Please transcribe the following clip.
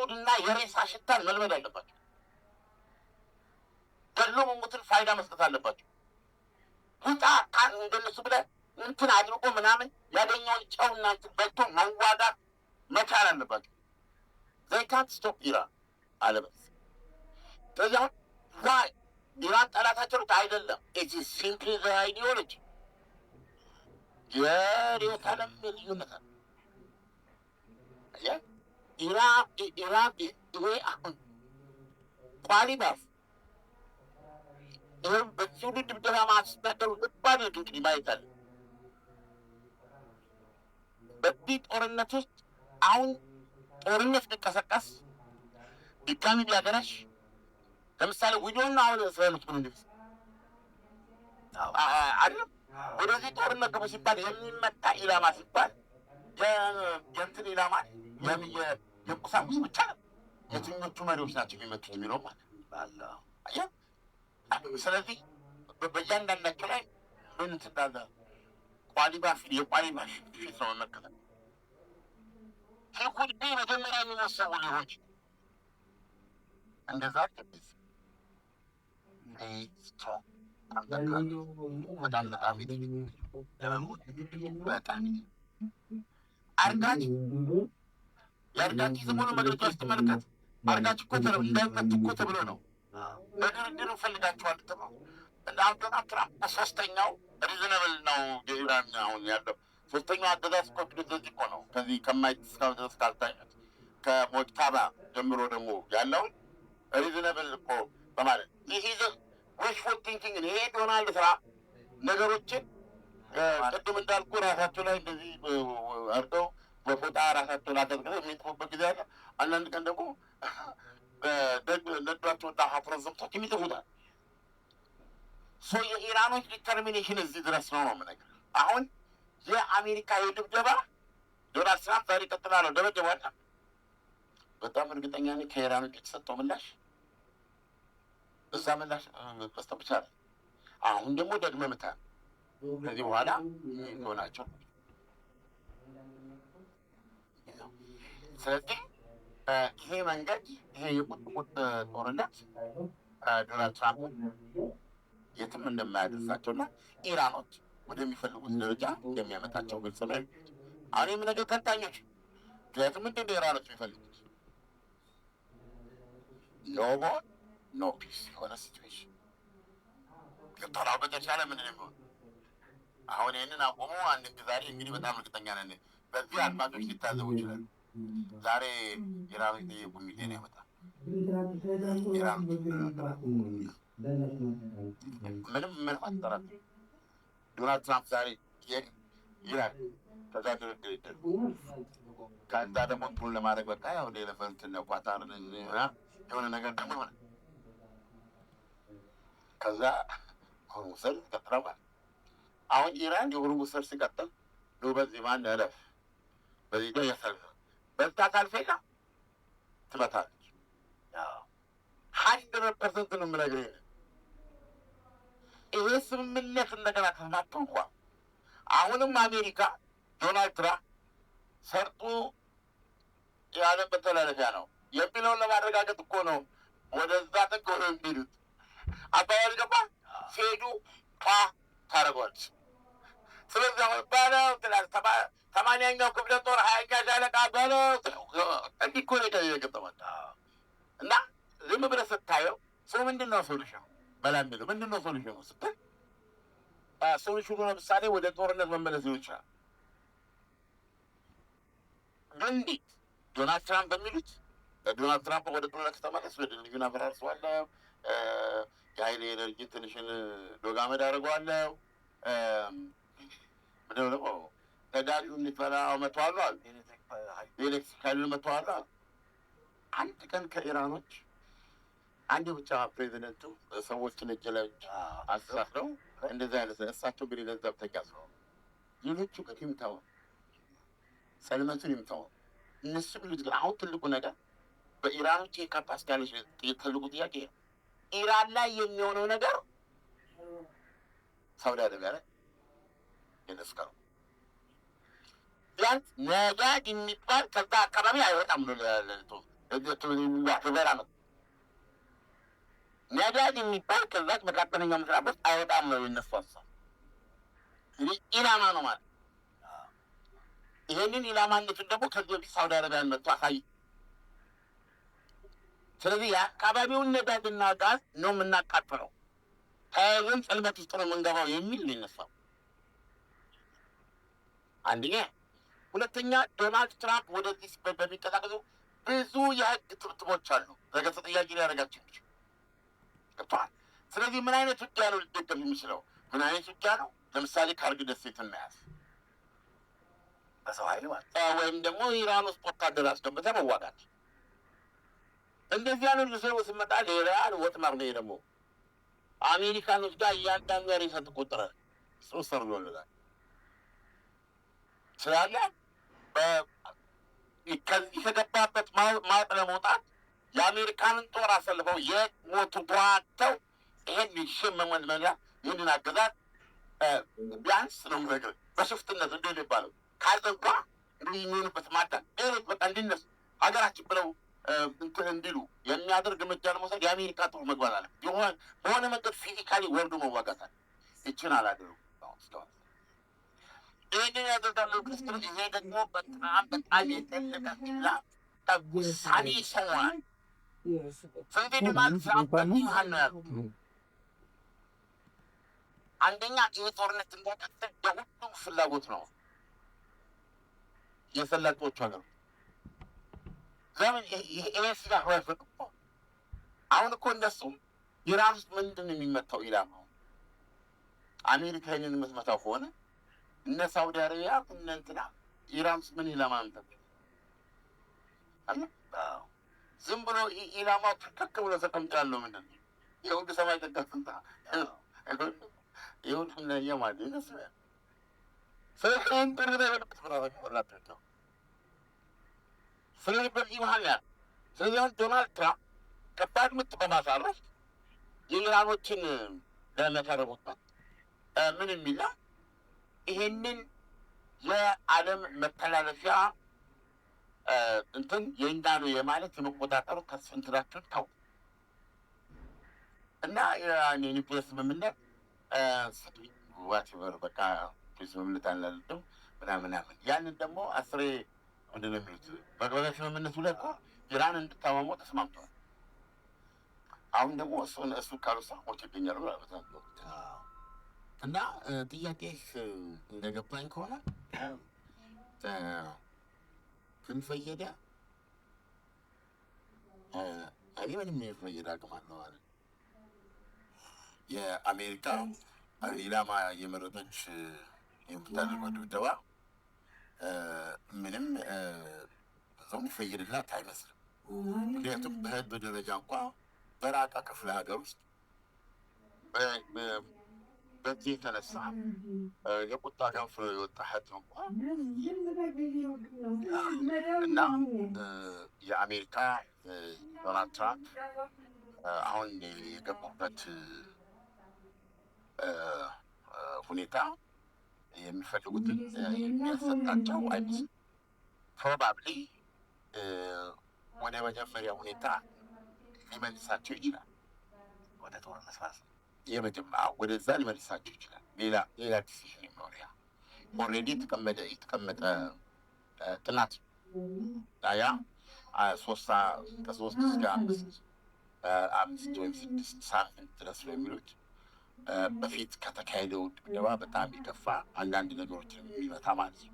የሆድና የሬሳ ሽታን መልመድ አለባቸው። ገድሎ መሞትን ፋይዳ መስጠት አለባቸው። ውጣ እንደነሱ ብለህ እንትን አድርጎ ምናምን ያገኘውን ጨውና እንትን በልቶ መዋጋት መቻል አለባቸው። they can't stop ኢራን አለበት። ስለዚህ ዋይ ኢራን ጠላታቸው አይደለም። it is simply the ideology የርዕዮተ ዓለም ልዩነት አለ። ኢራን ይሄ አሁን ቋሊባፍ ይህም በዚሁ ድብደባ ማስናገሩ ልባል እንግዲህ ማየት አለ። በዚህ ጦርነት ውስጥ አሁን ጦርነት ሊቀሰቀስ ድጋሚ ሊያገረሽ ለምሳሌ ዊዶና አሁን እስራኤሎች ምን እንደሚስ አይደለም ወደዚህ ጦርነት ገቡ ሲባል የሚመጣ ኢላማ ሲባል የእንትን ኢላማ የቁሳቁስ ብቻ ነው። የትኞቹ መሪዎች ናቸው የሚመጡት የሚለው ማለት ነው። ስለዚህ በእያንዳንዳቸው ላይ ምን ትዳዛ ቋሊባ የቋሊባ ፊት ነው መመከተል ሁልጊዜ መጀመሪያ የሚወሰው ሊሆች እንደዛ ከቤት በጣም አርጋች የአርጋች ዘመኑ መግለጫ ውስጥ መለከት አርጋች እኮ እንዳይመቱ እኮ ተብሎ ነው በድርድር እንፈልጋቸዋል ተብሎ ዶናልድ ትራምፕ በሶስተኛው ሪዝነብል ነው የኢራን አሁን ያለው ሶስተኛው አገዛዝ እኮ እንደዚህ እኮ ነው። ከዚህ ከማይስካው ድረስ ካልታየት ከሞጅታባ ጀምሮ ደግሞ ያለውን ሪዝነብል እኮ በማለት ይህ ዊሽፉል ቲንኪንግ ይሄ ዶናልድ ትራምፕ ነገሮችን ቅድም እንዳልኩ ራሳቸው ላይ እንደዚህ አርገው በፎጣ ራሳቸው ላደርገ የሚጥፉበት ጊዜ አለ። አንዳንድ ቀን ደግሞ ነዷቸውና ሀፍረት ዘምቶች የሚጥፉታል። የኢራኖች ዲተርሚኔሽን እዚህ ድረስ ነው የምነግርህ። አሁን የአሜሪካ የድብደባ ዶናልድ ትራምፕ ዛሬ ቀጥላለሁ ደበደባለ። በጣም እርግጠኛ ነኝ ከኢራኖች የተሰጠው ምላሽ እዛ ምላሽ መስጠት ብቻ ነው። አሁን ደግሞ ደግመህ ምታ ከዚህ በኋላ ሆናቸው። ስለዚህ ይሄ መንገድ ይሄ የቁጥቁጥ ጦርነት ዶናልድ ትራምፕ የትም እንደማያደርሳቸውና ኢራኖች ወደሚፈልጉት ደረጃ የሚያመጣቸው ግልጽ ነው። አሁን የምነገር ተንታኞች ምክንያቱም ምንድን ነው ኢራኖች የሚፈልጉት ኖ ሞር ኖ ፒስ የሆነ ሲትዌሽን ገብቶሃል። በተቻለ ምንድን ነው አሁን ይህንን አቆሙ። አንድ ዛሬ እንግዲህ በጣም እርግጠኛ ነን በዚህ አድማጮች ሊታዘቡ ይችላሉ። ዛሬ ኢራኖች ጠየቁ ሚሊዮን ያመጣል ምንም አጠራት ዶናልድ ትራምፕ ዛሬ ይላል ከዛ ድርድር ይደል ከዛ ደግሞ ቱን ለማድረግ በቃ ያው ለኤሌፈንት ነው ኳታር የሆነ ነገር ደግሞ ሆነ። ከዛ ሆርሙዝ ቀጥረዋል። አሁን ኢራን የሆርሙዝ ሲቀጥል ነው በዚህ ማን ያለፍ በዚህ ላይ ያሰልፍ በዛ ካልፈላ ትመታለች። 100% ነው የምነግርህ። ይሄ ስምምነት እንደገና ተማቶ እንኳን አሁንም አሜሪካ ዶናልድ ትራምፕ ሰርጡ ያለበት ተላለፊያ ነው የሚለውን ለማረጋገጥ እኮ ነው ወደዛ ጥግ ሆነው የሚሉት። አባባል ገባ ሲሄዱ ታደርገዋለች። ስለዚህ አሁን በለው ትላለች። 80ኛው ክፍለ ጦር 20ኛ ሻለቃ በለው እንዲህ እኮ ነው የገጠመው። እና ዝም ብለህ ስታየው ሰው ምንድን ነው ሶሉሽኑ በላ የሚለው ምንድን ነው ሶሉሽኑ ስትል ሶሉሽኑ ለምሳሌ ወደ ጦርነት መመለስ ሊሆን ይችላል። ግን እንዴት ዶናልድ ትራምፕ በሚሉት ዶናልድ ትራምፕ ወደ ጦርነት ከተመለስ ልዩን አፈራርሰዋለሁ፣ የኃይል ኤነርጂ ትንሽን ዶጋመድ አድርገዋለሁ፣ ምንድነው ደግሞ ነዳጁን ሊፈላው መተዋሉ አሉ፣ የኤሌክትሪክ ኃይሉን መተዋሉ አሉ። አንድ ቀን ከኢራኖች አንድ ብቻ ፕሬዚደንቱ ሰዎችን እጅ ላይ አስተሳስረው እንደዚህ አይነት እሳቸው እንግዲህ ገንዘብ ተጋዝረው ሌሎቹ ግን ይምታው ሰልመቱን ይምታው እነሱ ቢሉት ግን አሁን ትልቁ ነገር በኢራኖች የካፓሲቲ ያለች ትልቁ ጥያቄ ኢራን ላይ የሚሆነው ነገር ሳውዲ አረቢያ ላይ የነስከሩ ቢያንስ ነዳጅ የሚባል ከዛ አካባቢ አይወጣም ነው ያክበራ ነው ነዳጅ የሚባል ከዛች መካከለኛው ምስራቅ ውስጥ አይወጣም ነው የነሱ ሀሳብ። እንግዲህ ኢላማ ነው ማለት ይሄንን ኢላማነቱን ደግሞ ከዚህ በፊት ሳውዲ አረቢያን መጥቶ አሳይ። ስለዚህ የአካባቢውን ነዳጅና ጋዝ ነው የምናቃጥለው፣ ተያይዘን ጽልመት ውስጥ ነው የምንገባው የሚል ነው የነሳው። አንደኛ። ሁለተኛ ዶናልድ ትራምፕ ወደዚህ በሚንቀሳቀሱ ብዙ የህግ ትብትቦች አሉ። ነገ ተጠያቂ ሊያደርጋቸው የሚችል ገብቶሃል። ስለዚህ ምን አይነት ውጊያ ነው ሊደገም የሚችለው? ምን አይነት ውጊያ ነው? ለምሳሌ ካርጊ ደሴትን መያዝ በሰው ኃይል ማለት ወይም ደግሞ ኢራን ውስጥ ወታደር አስገብተህ መዋጋት። እንደዚህ አይነት ሰው ስመጣ ሌላ ወጥመር ነው ደግሞ አሜሪካኖች ጋር እያንዳንዱ ሬሳ ተቆጠረ ሶስት ሰር ይወልዳል ስላለ ከዚህ ከገባበት ማጥ ለመውጣት የአሜሪካንን ጦር አሰልፈው የሞቱ ጓተው ይሄን ሽመመልመያ ይህንን አገዛዝ ቢያንስ ነው ነገር በሽፍትነት እንደ ይባለው ካልጠንኳ እንዲህ የሚሆንበት ማዳን ሌሎች በቃ እንዲነሱ ሀገራችን ብለው እንትን እንዲሉ የሚያደርግ እርምጃ ለመውሰድ የአሜሪካ ጦር መግባት አለ በሆነ መንገድ ፊዚካሊ ወርዶ መዋጋት አለ። ይችን አላደሩ ይህንን ያደርጋሉ። ክርስቶስ ይሄ ደግሞ በጣም የጠለቀ ውሳኔ ሰዋል ስንቴ ማለት ሳምፓን ነው ያሉ አንደኛ ይህ ጦርነት እንዳይቀጥል የሁሉም ፍላጎት ነው የሰላጦቹ ሀገር ለምን ይሄ ስጋ አይፈቅ አሁን እኮ እንደሱም ኢራን ውስጥ ምንድን የሚመታው ኢላማው አሜሪካ ይህንን የምትመታው ከሆነ እነ ሳውዲ አረቢያ እነ እንትና ኢራን ውስጥ ምን ኢላማ ነው ዝም ብሎ ኢላማው ትክክ ብሎ ተቀምጫለሁ ምንድን ነው የሁሉ ሰማይ ተቀፍንታ ይሁን የማለት ይመስላል። ስለዚህ ጥርደ በልብት ብራራቸው ስለዚህ በዚህ መሀል ያለ ስለዚህ አሁን ዶናልድ ትራምፕ ከባድ ምት በማሳረፍ የኢራኖችን ለመሰረቡበት ምን የሚላ ይሄንን የዓለም መተላለፊያ እንትን የእኛ ነው የማለት የመቆጣጠሩ ከስንትራቸውን ታው እና የኒውክሌር ስምምነት ዋትቨር በቃ ስምምነት አላለድም ምናምን ያንን ደግሞ አስሬ ምንድን ነው የሚሉት በግባቢያ ስምምነቱ ላይ እኮ ኢራን እንድታማሞ ተስማምተዋል። አሁን ደግሞ እሱ ካሉ ሰዎች ይገኛሉ እና ጥያቄ እንደገባኝ ከሆነ ክንፈየደ እኔ ምንም የፈየደ አቅም አለው ማለት የአሜሪካ ኢላማ የመረጠች የምታደርገው ድብደባ ምንም በዛው የሚፈይድላት አይመስልም። ምክንያቱም በህዝብ ደረጃ እንኳ በራቃ ክፍለ ሀገር ውስጥ በዚህ የተነሳ የቁጣ ገንፍሎ የወጣ ህዝብ እንኳ እና የአሜሪካ ዶናልድ ትራምፕ አሁን የገቡበት ሁኔታ የሚፈልጉትን የሚያሰጣቸው አይመስልም። ፕሮባብሊ ወደ መጀመሪያ ሁኔታ ሊመልሳቸው ይችላል። ወደ ጦር መስራት የመጀመሪያ ወደዛ ሊመልሳቸው ይችላል። ሌላ ዲሲሽን የሚኖሪያ ኦልሬዲ የተቀመጠ ጥናት ያ ከ3 እስከ 5 ወይም 6 ሳምንት ድረስ ነው የሚሉት። በፊት ከተካሄደው ድብደባ በጣም የከፋ አንዳንድ ነገሮችን የሚመታ ማለት ነው።